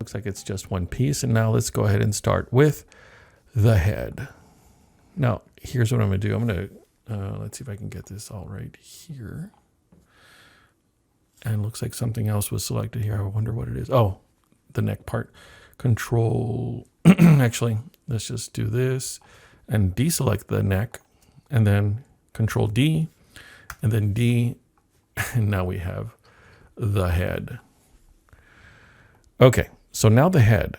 Looks like it's just one piece. And now let's go ahead and start with the head. Now, here's what I'm going to do. I'm going to, let's see if I can get this all right here. And looks like something else was selected here. I wonder what it is. Oh, the neck part. Control, actually, let's just do this and deselect the neck and then Control D and then D. And now we have the head. Okay, so now the head.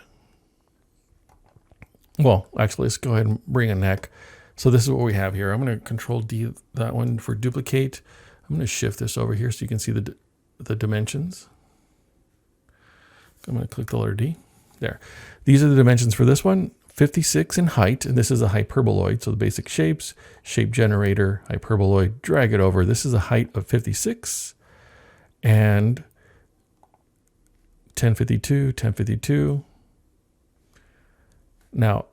Well, actually, let's go ahead and bring a neck. So this is what we have here. I'm going to Control D that one for duplicate. I'm going to shift this over here so you can see the dimensions. I'm going to click the letter D. There. These are the dimensions for this one. 56 in height, and this is a hyperboloid. So the basic shapes, shape generator, hyperboloid, drag it over. This is a height of 56 and 1052, 1052. Now,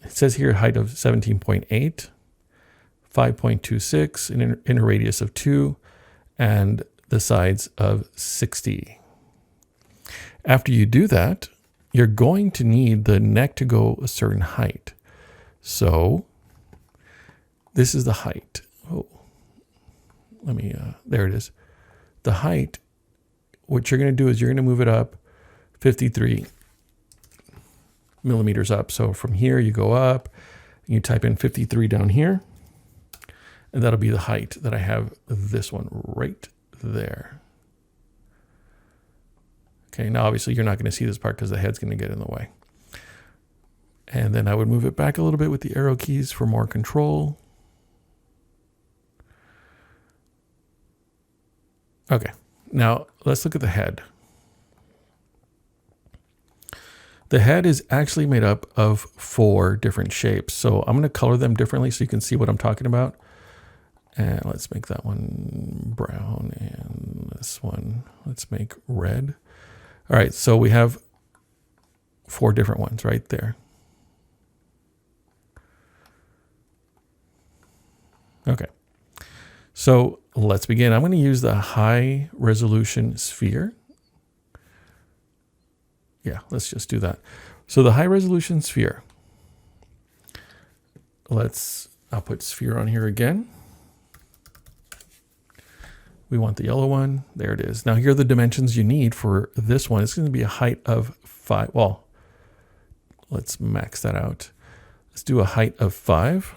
it says here height of 17.8, 5.26, in a radius of 2, and the sides of 60. After you do that, you're going to need the neck to go a certain height. So this is the height. Oh, let me, there it is. The height, what you're going to do is you're going to move it up 53 millimeters up. So from here you go up, and you type in 53 down here, and that'll be the height that I have this one right there. Okay, now obviously you're not going to see this part because the head's going to get in the way. And then I would move it back a little bit with the arrow keys for more control. Okay, now let's look at the head. The head is actually made up of 4 different shapes. So I'm going to color them differently so you can see what I'm talking about. And let's make that one brown, and this one, let's make red. All right, so we have 4 different ones right there. Okay, so let's begin. I'm going to use the high resolution sphere. Yeah, let's just do that. So the high resolution sphere, I'll put sphere on here again. We want the yellow one. There it is. Now here are the dimensions you need for this one. It's going to be a height of 5. Well, let's max that out. Let's do a height of 5.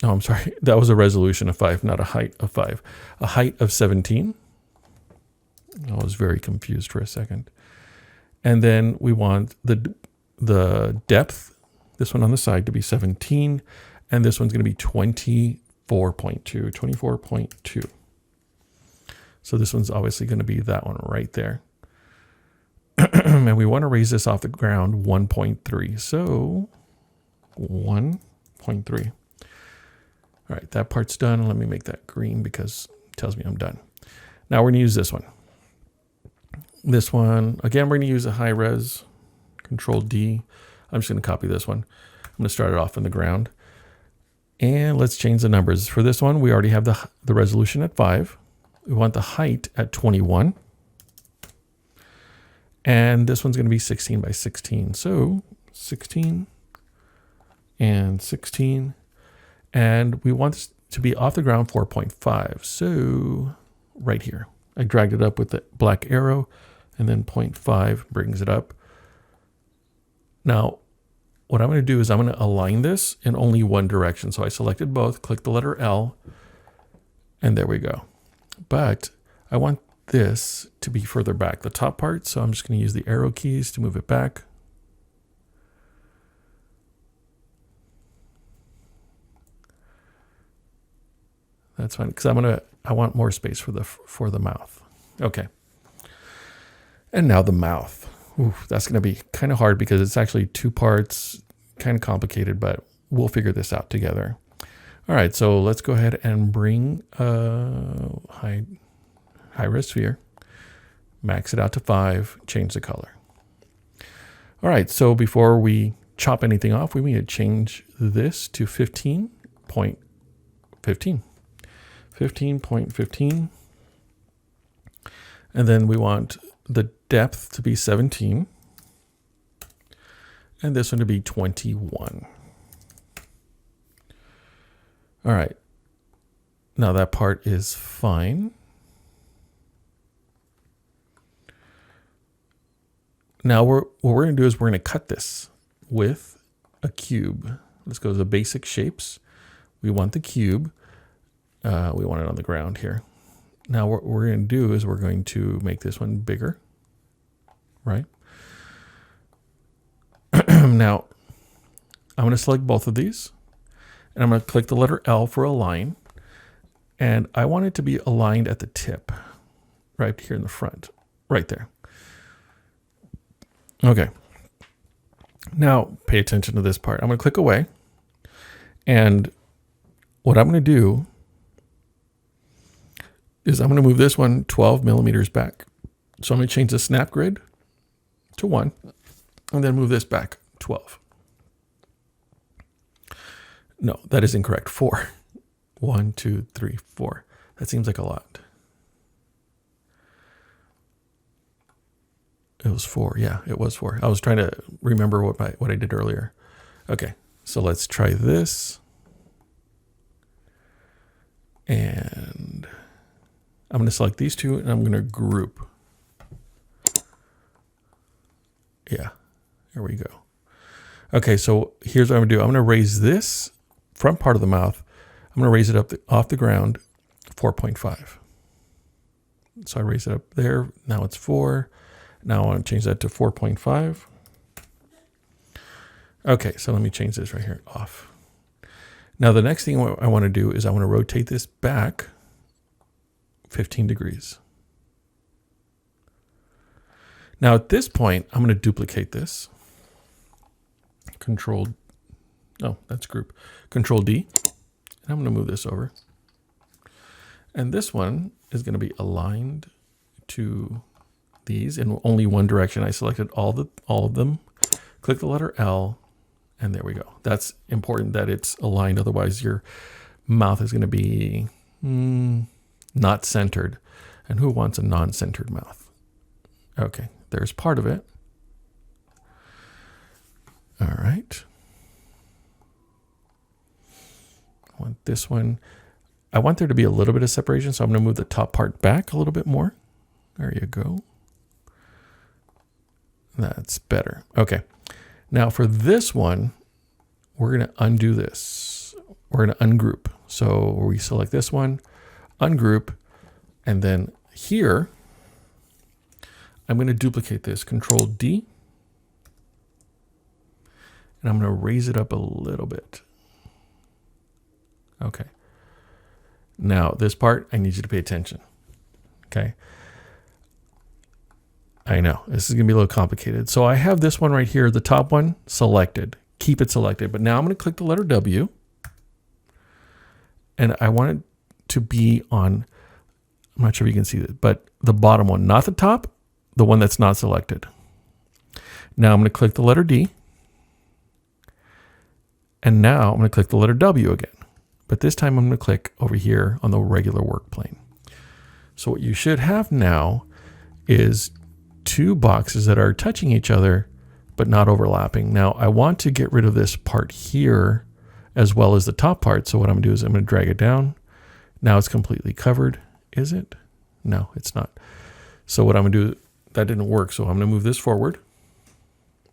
Oh, I'm sorry. That was a resolution of 5, not a height of 5. A height of 17. I was very confused for a second. And then we want the depth, this one on the side, to be 17. And this one's going to be 24.2, 24.2. So this one's obviously going to be that one right there. And we want to raise this off the ground 1.3. So 1.3. All right, that part's done. Let me make that green because it tells me I'm done. Now we're going to use this one. This one, again, we're going to use a high res, Control D. I'm just going to copy this one. I'm going to start it off in the ground. And let's change the numbers. For this one, we already have the resolution at 5. We want the height at 21. And this one's going to be 16 by 16. So 16 and 16. And we want this to be off the ground 4.5. So right here, I dragged it up with the black arrow, and then 0.5 brings it up. Now, what I'm going to do is I'm going to align this in only one direction. So I selected both, click the letter L, and there we go. But I want this to be further back, the top part. So I'm just going to use the arrow keys to move it back. That's fine, because I want more space for the mouth. Okay. And now the mouth. Ooh, that's going to be kind of hard because it's actually 2 parts, kind of complicated, but we'll figure this out together. All right, so let's go ahead and bring high-res sphere, max it out to 5, change the color. All right, so before we chop anything off, we need to change this to 15.15. 15.15. And then we want the depth to be 17. And this one to be 21. All right. Now that part is fine. Now what we're going to do is we're going to cut this with a cube. Let's go to the basic shapes. We want the cube. We want it on the ground here. Now what we're going to do is we're going to make this one bigger, right? Now I'm going to select both of these and I'm going to click the letter L for align. And I want it to be aligned at the tip, right here in the front, right there. Okay. Now pay attention to this part. I'm going to click away. And what I'm going to do is I'm going to move this one 12 millimeters back. So I'm going to change the snap grid to 1 and then move this back 12. No, that is incorrect. 4. 1, 2, 3, 4. That seems like a lot. It was 4. Yeah, it was 4. I was trying to remember what I did earlier. Okay, so let's try this. And I'm going to select these two and I'm going to group. Yeah, there we go. Okay, so here's what I'm going to do. I'm going to raise this front part of the mouth. I'm going to raise it up off the ground 4.5. So I raise it up there. Now it's 4. Now I want to change that to 4.5. Okay, so let me change this right here off. Now the next thing I want to do is I want to rotate this back 15 degrees. Now at this point, I'm going to duplicate this. That's group. Control D. And I'm going to move this over. And this one is going to be aligned to these in only one direction. I selected all of them. Click the letter L, and there we go. That's important that it's aligned. Otherwise, your mouth is going to be not centered. And who wants a non-centered mouth? Okay, there's part of it. All right. I want this one. I want there to be a little bit of separation, so I'm going to move the top part back a little bit more. There you go. That's better. Okay. Now for this one, we're going to undo this. We're going to ungroup. So we select this one, ungroup, and then here, I'm going to duplicate this, Control D, and I'm going to raise it up a little bit. Okay. Now this part, I need you to pay attention. Okay. I know this is going to be a little complicated. So I have this one right here, the top one selected, keep it selected. But now I'm going to click the letter W and I want it to be on, I'm not sure if you can see it, but the bottom one, not the top, the one that's not selected. Now I'm going to click the letter D. And now I'm going to click the letter W again. But this time I'm going to click over here on the regular work plane. So what you should have now is two boxes that are touching each other, but not overlapping. Now I want to get rid of this part here as well as the top part. So what I'm going to do is I'm going to drag it down. Now it's completely covered. Is it? No, it's not. So what I'm going to do, that didn't work. So I'm going to move this forward.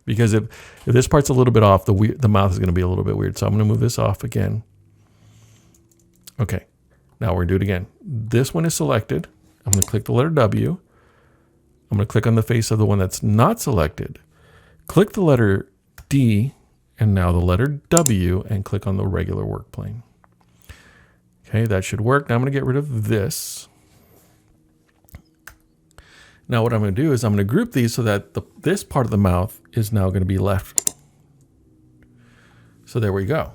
Because if this part's a little bit off, the mouth is going to be a little bit weird. So I'm going to move this off again. Okay, now we're going to do it again. This one is selected. I'm going to click the letter W. I'm going to click on the face of the one that's not selected. Click the letter D and now the letter W and click on the regular work plane. Okay, that should work. Now I'm going to get rid of this. Now what I'm going to do is I'm going to group these so that this part of the mouth is now going to be left. So there we go.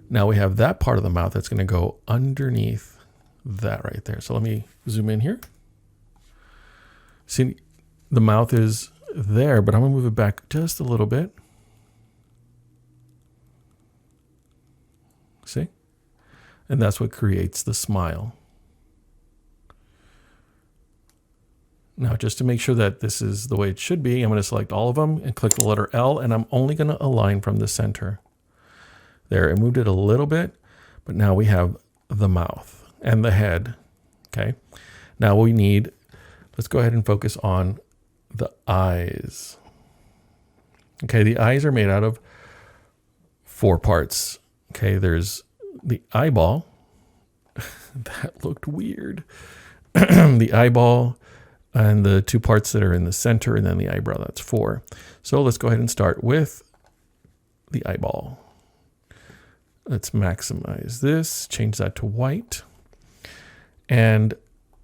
Now we have that part of the mouth that's going to go underneath that right there. So let me zoom in here. See, the mouth is there, but I'm going to move it back just a little bit. See? And that's what creates the smile. Now, just to make sure that this is the way it should be, I'm going to select all of them and click the letter L, and I'm only going to align from the center. There, it moved it a little bit, but now we have the mouth and the head. Okay. Now we need, let's go ahead and focus on the eyes. Okay, the eyes are made out of 4 parts. Okay, there's the eyeball. That looked weird. The eyeball and the 2 parts that are in the center, and then the eyebrow, that's 4. So let's go ahead and start with the eyeball. Let's maximize this, change that to white. And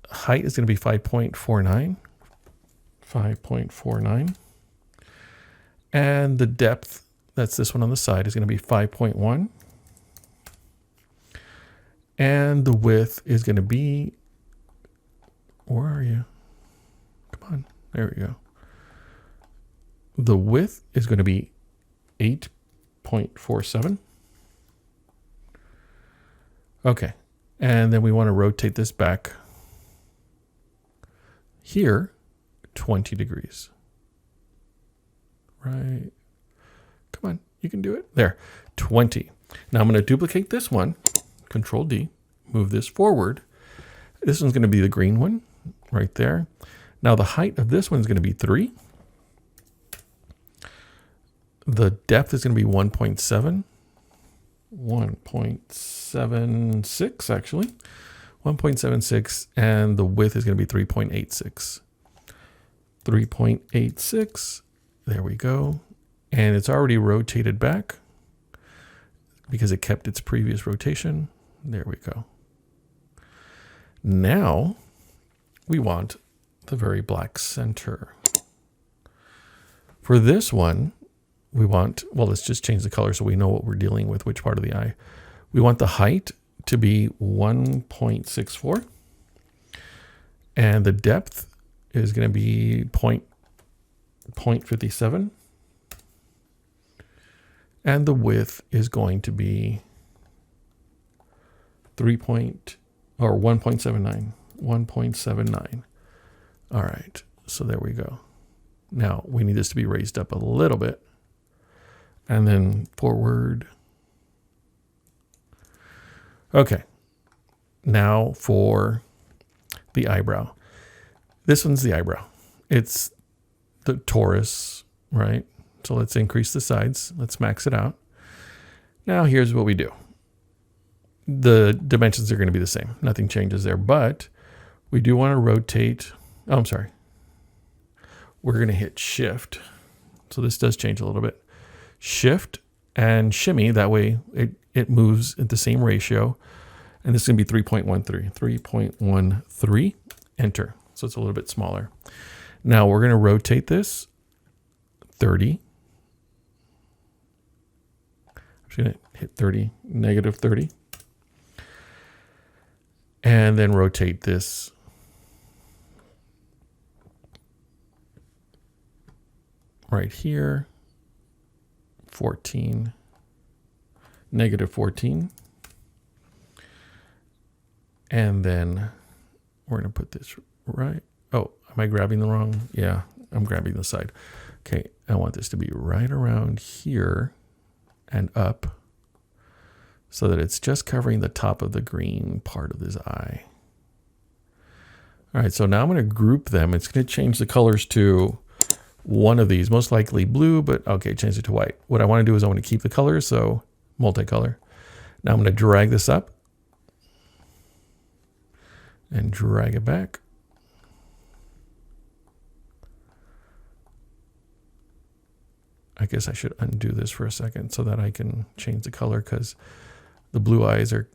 height is going to be 5.49. 5.49. And the depth, that's this one on the side, is going to be 5.1. And the width is going to be, where are you? Come on, there we go. The width is going to be 8.47. Okay, and then we want to rotate this back here 20 degrees. Right. Come on, you can do it. There, 20. Now I'm going to duplicate this one, Control D, move this forward. This one's going to be the green one right there. Now the height of this one is going to be 3. The depth is going to be 1.7. 1.76 actually. 1.76, and the width is going to be 3.86. 3.86. There we go. And it's already rotated back because it kept its previous rotation. There we go. Now we want the very black center. For this one, we want, well, let's just change the color so we know what we're dealing with, which part of the eye. We want the height to be 1.64. And the depth is going to be 0.57. And the width is going to be 1.79. 1.79. All right, so there we go. Now we need this to be raised up a little bit. And then forward. Okay, now for the eyebrow. This one's the eyebrow. It's the torus, right? So let's increase the sides. Let's max it out. Now here's what we do. The dimensions are going to be the same. Nothing changes there, but we do want to rotate. Oh, I'm sorry. We're going to hit Shift. So this does change a little bit. Shift and shimmy. That way it moves at the same ratio. And this is going to be 3.13. 3.13. Enter. So it's a little bit smaller. Now we're going to rotate this 30. I'm just going to hit 30, negative 30. And then rotate this right here, 14, negative 14. And then we're going to put this right. Oh, am I grabbing the wrong? Yeah, I'm grabbing the side. Okay, I want this to be right around here and up so that it's just covering the top of the green part of this eye. All right, so now I'm going to group them. It's going to change the colors to one of these, most likely blue, but okay, change it to white. What I want to do is I want to keep the colors, so multicolor. Now I'm going to drag this up and drag it back. I guess I should undo this for a second so that I can change the color because the blue eyes are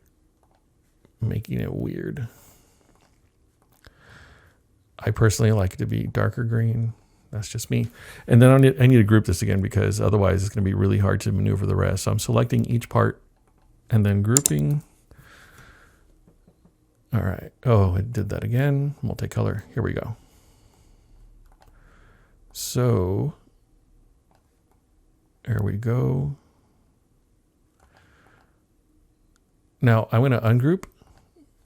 making it weird. I personally like it to be darker green. That's just me. And then I need to group this again because otherwise it's going to be really hard to maneuver the rest. So I'm selecting each part and then grouping. All right. Oh, it did that again. Multicolor. Here we go. So there we go. Now I'm going to ungroup.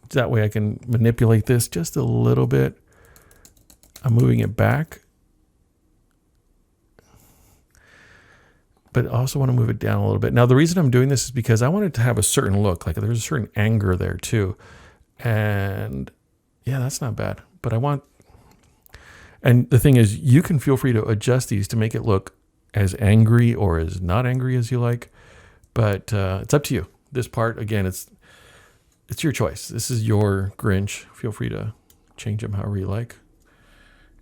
That way I can manipulate this just a little bit I'm moving it back. But I also want to move it down a little bit. Now, the reason I'm doing this is because I want it to have a certain look. Like there's a certain anger there too. And yeah, that's not bad. But I want... And the thing is, you can feel free to adjust these to make it look as angry or as not angry as you like. But it's up to you. This part, again, it's your choice. This is your Grinch. Feel free to change them however you like.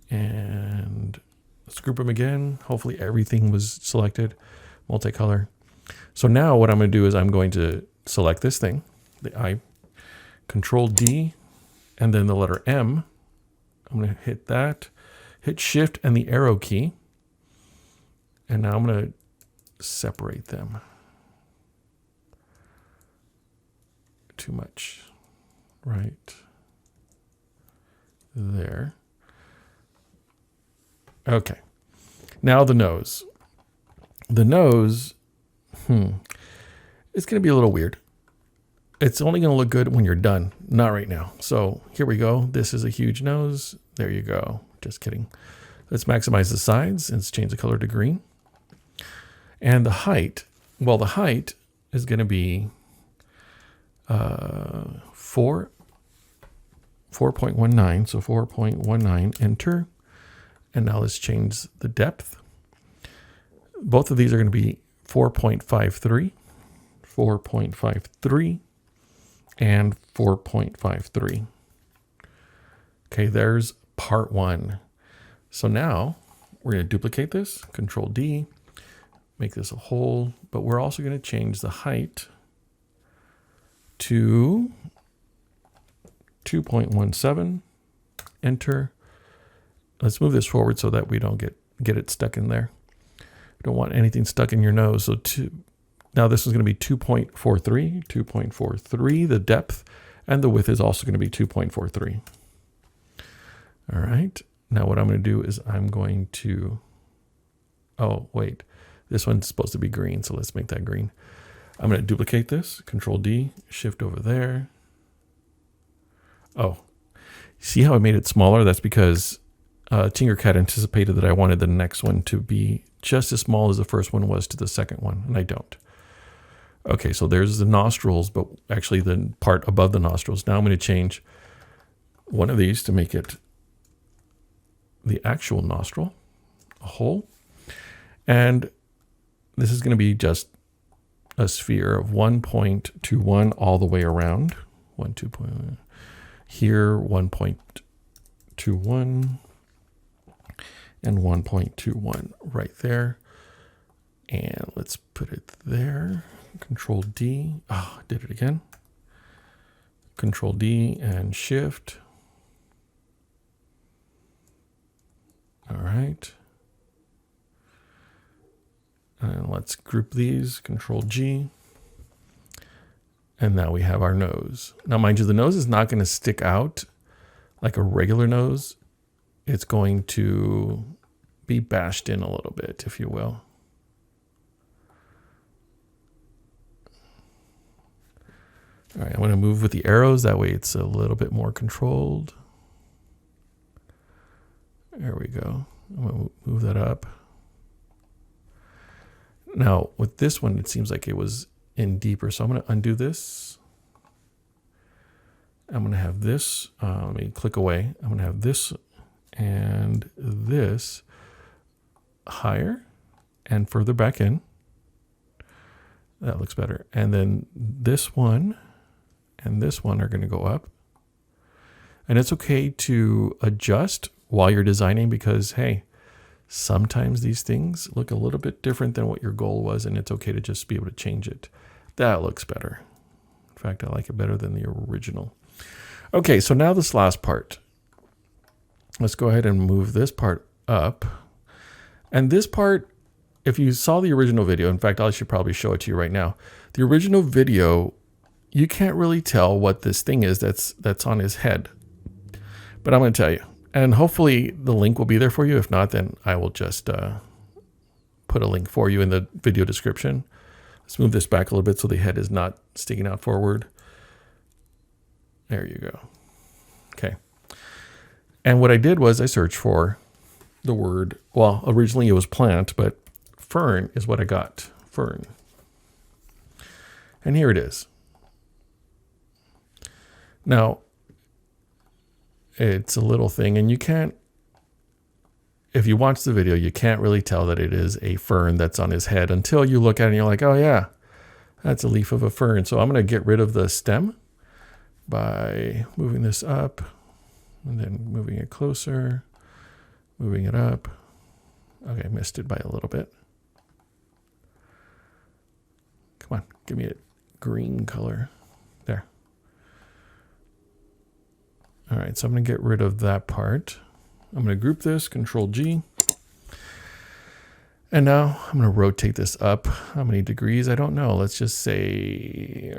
And let's group them again. Hopefully everything was selected. Multicolor. So now what I'm going to do is I'm going to select this thing, the I, Control D, and then the letter M. I'm going to hit that, hit Shift and the arrow key. And now I'm going to separate them. Too much. Right there. Okay. Now the nose. The nose, it's going to be a little weird. It's only going to look good when you're done, not right now. So here we go. This is a huge nose. There you go. Just kidding. Let's maximize the sides and let's change the color to green. And the height, well, the height is going to be 4.19. So 4.19, enter. And now let's change the depth. Both of these are going to be 4.53, 4.53, and 4.53. Okay, there's part one. So now we're going to duplicate this, Control D, make this a whole, but we're also going to change the height to 2.17, enter. Let's move this forward so that we don't get it stuck in there. We don't want anything stuck in your nose. So now this is going to be 2.43, 2.43, the depth, and the width is also going to be 2.43. All right. Now what I'm going to do is I'm going to, oh, wait, this one's supposed to be green. So let's make that green. I'm going to duplicate this, Control D, Shift over there. Oh, see how I made it smaller? That's because Tinkercad anticipated that I wanted the next one to be just as small as the first one was to the second one, and I don't. Okay, so there's the nostrils, but actually the part above the nostrils. Now I'm going to change one of these to make it the actual nostril, a hole. And this is going to be just a sphere of 1.21 all the way around. 2 point, here, 1.21. And 1.21 right there. And let's put it there. Control D. Oh, did it again. Control D and Shift. All right. And let's group these. Control G. And now we have our nose. Now, mind you, the nose is not going to stick out like a regular nose. It's going to be bashed in a little bit, if you will. All right, I'm going to move with the arrows. That way it's a little bit more controlled. There we go. I'm going to move that up. Now, with this one, it seems like it was in deeper. So I'm going to undo this. I'm going to have this. Let me click away. I'm going to have this and this higher and further back in. That looks better. And then this one and this one are going to go up. And it's okay to adjust while you're designing because, hey, sometimes these things look a little bit different than what your goal was, and it's okay to just be able to change it. That looks better. In fact, I like it better than the original. Okay, so now this last part. Let's go ahead and move this part up. And this part, if you saw the original video, in fact, I should probably show it to you right now. The original video, you can't really tell what this thing is that's on his head. But I'm going to tell you. And hopefully the link will be there for you. If not, then I will just put a link for you in the video description. Let's move this back a little bit so the head is not sticking out forward. There you go. Okay. And what I did was I searched for the word, well, originally it was plant, but fern is what I got, fern. And here it is. Now, it's a little thing, and you can't, if you watch the video, you can't really tell that it is a fern that's on his head until you look at it and you're like, oh yeah, that's a leaf of a fern. So I'm going to get rid of the stem by moving this up and then moving it closer, moving it up. Okay, I missed it by a little bit. Come on, give me a green color. There. All right, so I'm going to get rid of that part. I'm going to group this, Control G. And now I'm going to rotate this up. How many degrees? I don't know. Let's just say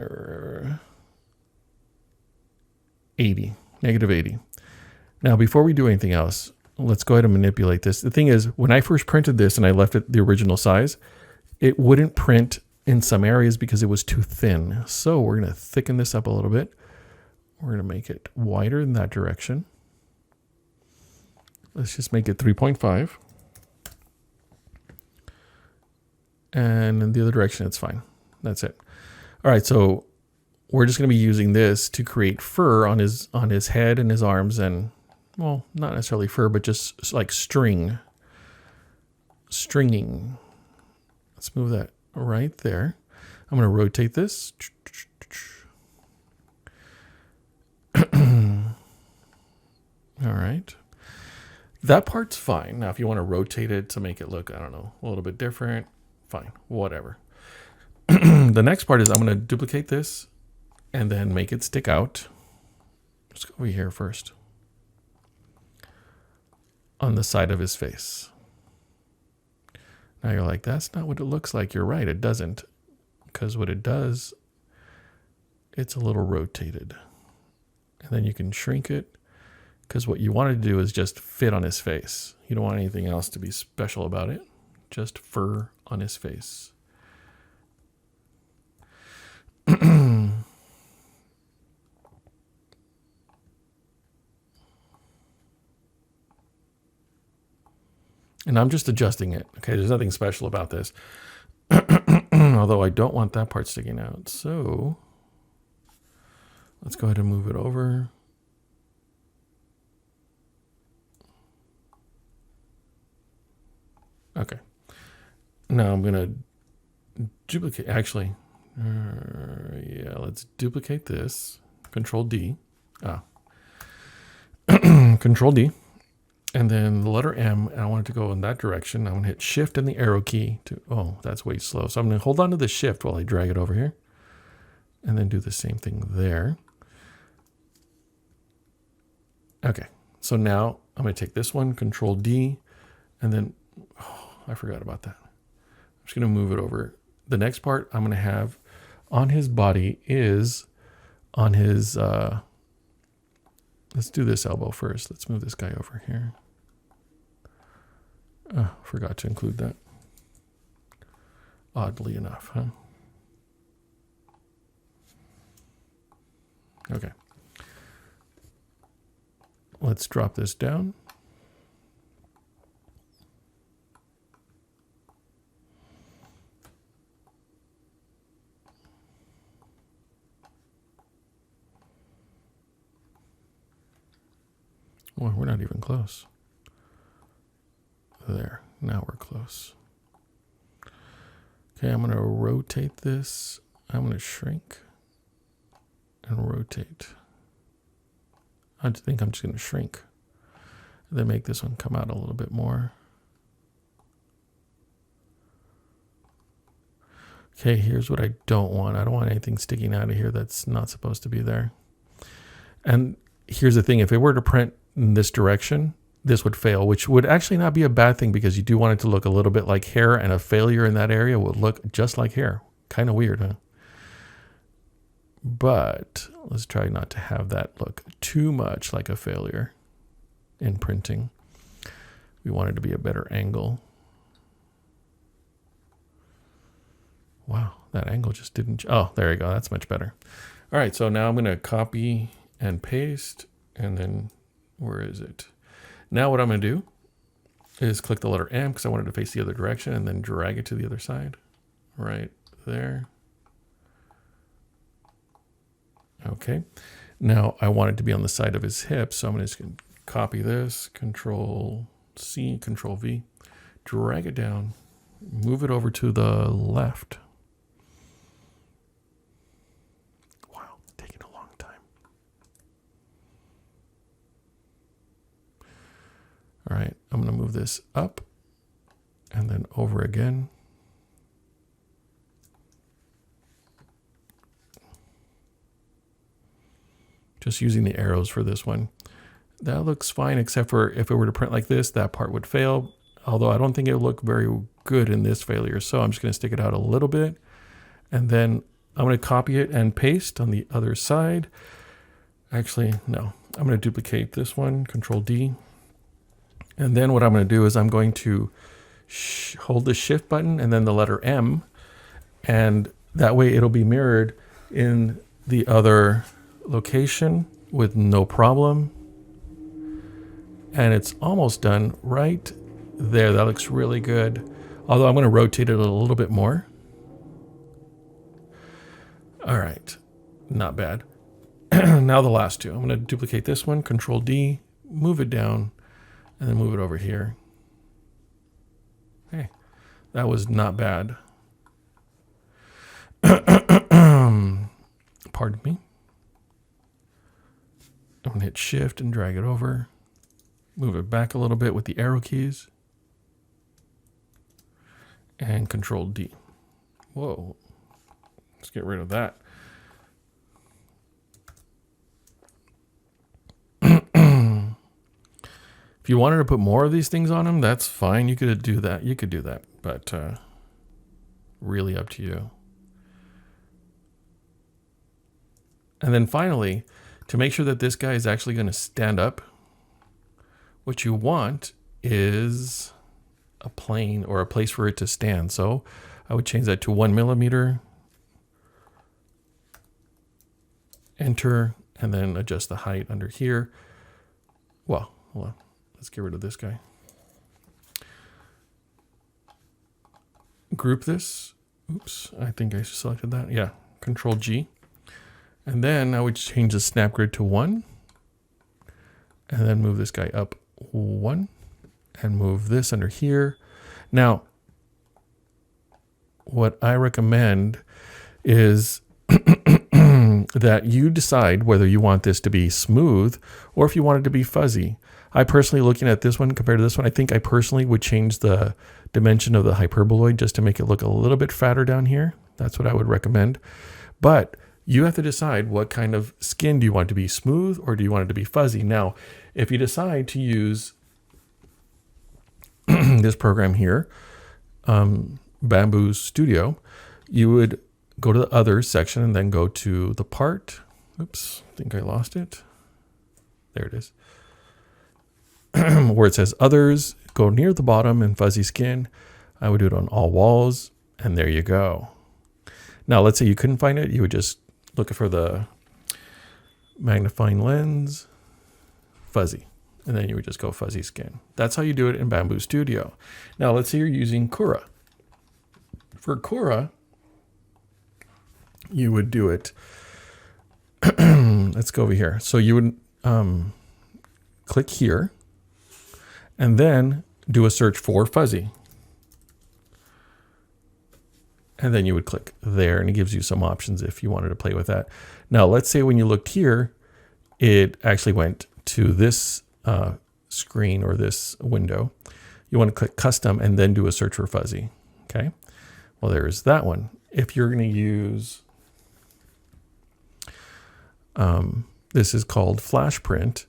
80, negative 80. Now, before we do anything else, let's go ahead and manipulate this. The thing is, when I first printed this and I left it the original size, it wouldn't print in some areas because it was too thin. So we're going to thicken this up a little bit. We're going to make it wider in that direction. Let's just make it 3.5. And in the other direction, it's fine. That's it. All right, so we're just going to be using this to create fur on his head and his arms, and, well, not necessarily fur, but just like stringing. Let's move that right there. I'm going to rotate this. All right. That part's fine. Now, if you want to rotate it to make it look, I don't know, a little bit different, fine, whatever. The next part is I'm going to duplicate this and then make it stick out. Let's go over here first. On the side of his face. Now you're like, that's not what it looks like. You're right, it doesn't. Because what it does, it's a little rotated. And then you can shrink it. Because what you want to do is just fit on his face. You don't want anything else to be special about it. Just fur on his face. And I'm just adjusting it. Okay, there's nothing special about this. Although I don't want that part sticking out. So let's go ahead and move it over. Okay. Now I'm going to duplicate, actually, yeah, let's duplicate this. Control D. Control D. And then the letter M, and I want it to go in that direction. I'm going to hit Shift and the arrow key to, oh, that's way slow. So I'm going to hold on to the Shift while I drag it over here. And then do the same thing there. Okay. So now I'm going to take this one, Control D, and then, oh, I forgot about that. I'm just going to move it over. The next part I'm going to have on his body is on his, let's do this elbow first. Let's move this guy over here. Oh, forgot to include that. Oddly enough, huh? Okay. Let's drop this down. Well, we're not even close. There, now we're close. Okay, I'm going to rotate this. I'm going to shrink and rotate. I think I'm just going to shrink. And then make this one come out a little bit more. Okay, here's what I don't want. I don't want anything sticking out of here that's not supposed to be there. And here's the thing. If it were to print in this direction, this would fail, which would actually not be a bad thing because you do want it to look a little bit like hair, and a failure in that area would look just like hair. Kind of weird, huh? But let's try not to have that look too much like a failure in printing. We want it to be a better angle. Wow, that angle just didn't. Oh, there you go. That's much better. All right, so now I'm going to copy and paste and then Where is it? Now what I'm going to do is click the letter M because I wanted to face the other direction and then drag it to the other side. Right there. Okay. Now I want it to be on the side of his hip, so I'm just going to copy this, Control C, Control V, drag it down, move it over to the left. Wow, taking a long time. All right, I'm going to move this up and then over again. Just using the arrows for this one. That looks fine, except for if it were to print like this, that part would fail. Although I don't think it would look very good in this failure. So I'm just gonna stick it out a little bit. And then I'm gonna copy it and paste on the other side. Actually, no, I'm gonna duplicate this one, Control D. And then what I'm gonna do is I'm going to hold the Shift button and then the letter M. And that way it'll be mirrored in the other location with no problem. And it's almost done right there. That looks really good. Although I'm going to rotate it a little bit more. All right, not bad. Now the last two. I'm going to duplicate this one, Control D, move it down, and then move it over here. Hey, that was not bad. Pardon me. I'm gonna hit Shift and drag it over. Move it back a little bit with the arrow keys. And Control D. Whoa. Let's get rid of that. If you wanted to put more of these things on them, that's fine. You could do that. You could do that, but really up to you. And then finally, to make sure that this guy is actually going to stand up, what you want is a plane or a place for it to stand. So I would change that to 1 millimeter, enter, and then adjust the height under here. Well, hold on. Let's get rid of this guy. Group this. Oops, I think I selected that. Yeah, Control G. And then I would change the snap grid to 1 and then move this guy up 1 and move this under here. Now, what I recommend is that you decide whether you want this to be smooth or if you want it to be fuzzy. I personally, looking at this one compared to this one, I think I personally would change the dimension of the hyperboloid just to make it look a little bit fatter down here. That's what I would recommend. But you have to decide what kind of skin do you want to be, smooth or do you want it to be fuzzy. Now, if you decide to use this program here, Bamboo Studio, you would go to the Others section and then go to the part. Oops, I think I lost it. There it is. Where it says Others, go near the bottom and fuzzy skin. I would do it on all walls, and there you go. Now, let's say you couldn't find it. You would just look for the magnifying lens, fuzzy, and then you would just go fuzzy skin. That's how you do it in Bamboo Studio. Now, let's say you're using Cura. For Cura, you would do it. Let's go over here. So you would click here and then do a search for fuzzy. And then you would click there and it gives you some options if you wanted to play with that. Now, let's say when you looked here, it actually went to this screen or this window. You want to click custom and then do a search for fuzzy. Okay. Well, there's that one. If you're going to use, this is called flash print.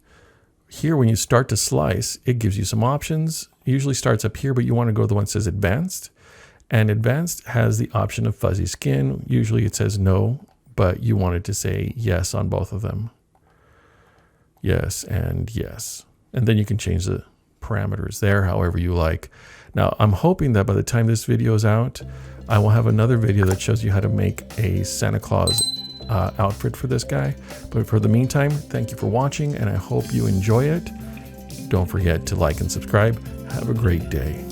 Here, when you start to slice, it gives you some options. It usually starts up here, but you want to go to the one that says advanced. And advanced has the option of fuzzy skin. Usually it says no, but you wanted to say yes on both of them. Yes and yes. And then you can change the parameters there however you like. Now, I'm hoping that by the time this video is out, I will have another video that shows you how to make a Santa Claus outfit for this guy. But for the meantime, thank you for watching, and I hope you enjoy it. Don't forget to like and subscribe. Have a great day.